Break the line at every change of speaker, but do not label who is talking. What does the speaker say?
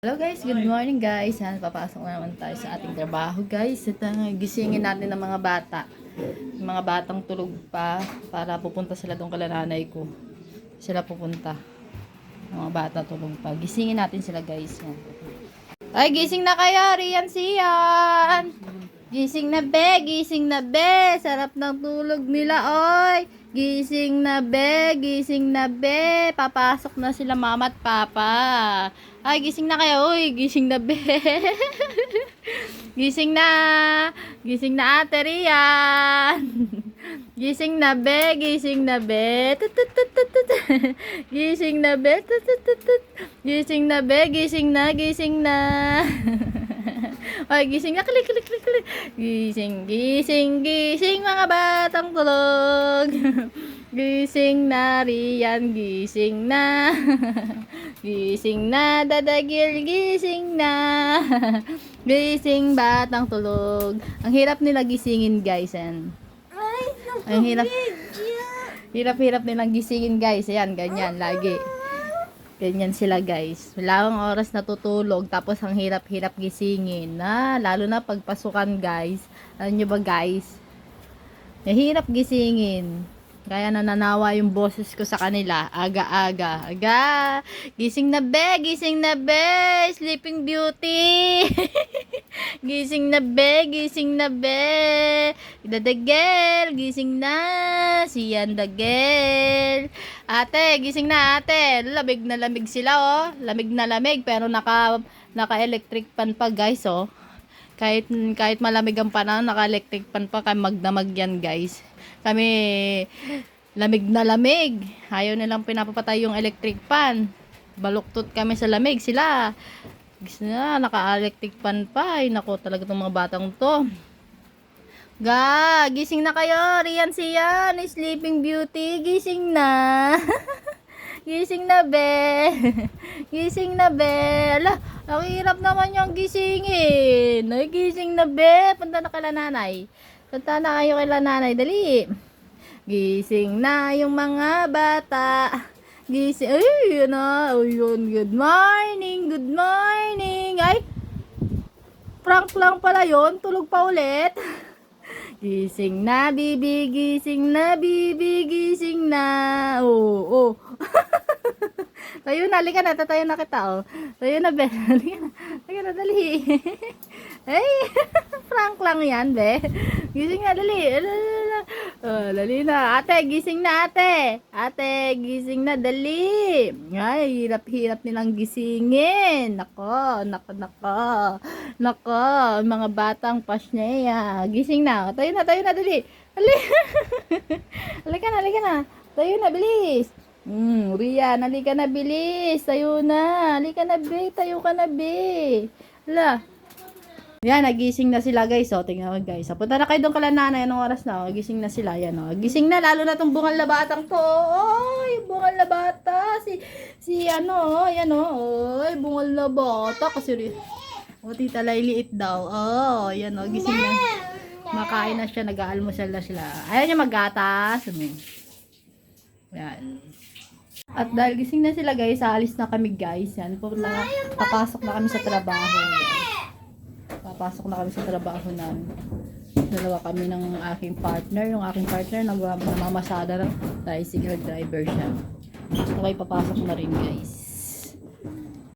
Hello guys, good morning guys. Yan, papasok na naman tayo sa ating trabaho guys. Ito, gisingin natin ng mga bata. Yung mga batang tulog pa para pupunta sila doon kala nanay ko. Sila pupunta. Mga bata tulog pa. Gisingin natin sila guys. Yan. Ay, gising na kayo, Rian Sian. Gising na be, gising na be. Sarap ng tulog nila, oy. Gising na be, gising na be. Papasok na sila mama at papa. Ay, gising na kayo, oy. Gising na be. Gising na. Gising na ate Rian. Gising na be, gising na be. Tut, tut, tut, tut, tut. Gising na be. Tut, tut, tut, tut. Gising na be, gising na, gising na. Ay, gising na, klik, klik, klik, klik. Gising, gising, gising, mga batang tulog. Gising na, Rian, gising na. Gising na, dadagil, gising na. Gising, batang tulog. Ang hirap nila gisingin, guys, yan. Ang hirap. Hirap-hirap nilang gisingin, guys. Ayan, ganyan, lagi. Ganyan sila guys. Wala akong oras natutulog. Tapos ang hirap-hirap gisingin. Lalo na pagpasukan guys. Alam nyo ba guys? Mahirap gisingin. Kaya nananawa yung boses ko sa kanila. Aga-aga. Aga! Gising na be! Gising na be! Sleeping Beauty! Gising na be! Gising na be! Dadagel! Gising na! Siyan dagel! Ate! Gising na ate! Lamig na lamig sila oh. Lamig na lamig pero naka-electric pan pa guys oh. Kahit malamig ang panahon, naka-electric pan pa kami magdamag yan guys. Kami lamig na lamig. Ayaw nilang pinapapatay yung electric pan. Baluktot kami sa lamig. Sila naka-electric pan pa. Ay nako talaga itong mga batang to. Gising na kayo. Rian Sian, Sleeping Beauty. Gising na. Gising na be. Gising na be. Ala, ang hirap naman yung gisingin. Ay, gising na be. Punta na kay nanay. Punta na kayo kay nanay. Dali. Gising na yung mga bata. Gising. Ay, yun na. Ayun. Good morning. Good morning. Ay, prank lang pala yun. Tulog pa ulit. Gising na, bibi. Gising na, bibi. Gising na. Oo, oh. Tayo na, halika na, tatayo na kita, oh. Tayo na, be. Halika na, dali. Ay, prank lang yan, be. Gising na, dali. Oh, dali na. Ate, gising na, ate. Ate, gising na, dali. Ay, hirap-hirap nilang gisingin. Nako, nako, nako. Nako, mga batang pasneya. Gising na. Tayo na, dali. Dali. Halika na. Tayo na, bilis. Rian, halika na bilis. Tayo na. Halika na, be. Tayo ka na, be. Hala. Yan, nagising na sila, guys. O, tingnan mo, guys. Punta na kayo doon kala nanay. Anong oras na? O, gising na sila. Yan, o. Gising na, lalo na itong bungal na batang to. Oy, bungal na bata. Ano, yan, o. Oy, bungal na bata. Kasi, o, tita, liit daw. O, yan, o. Gising na. Makain na siya. Nag-aalmusal na sila. Ayaw niya maggatas. Yan. At dahil gising na sila guys, aalis na kami guys. Yan, papasok na kami sa trabaho. Papasok na kami sa trabaho namin. Dalawa kami ng aking partner. Yung aking partner, namamasada na tricycle driver siya. Okay, papasok na rin guys.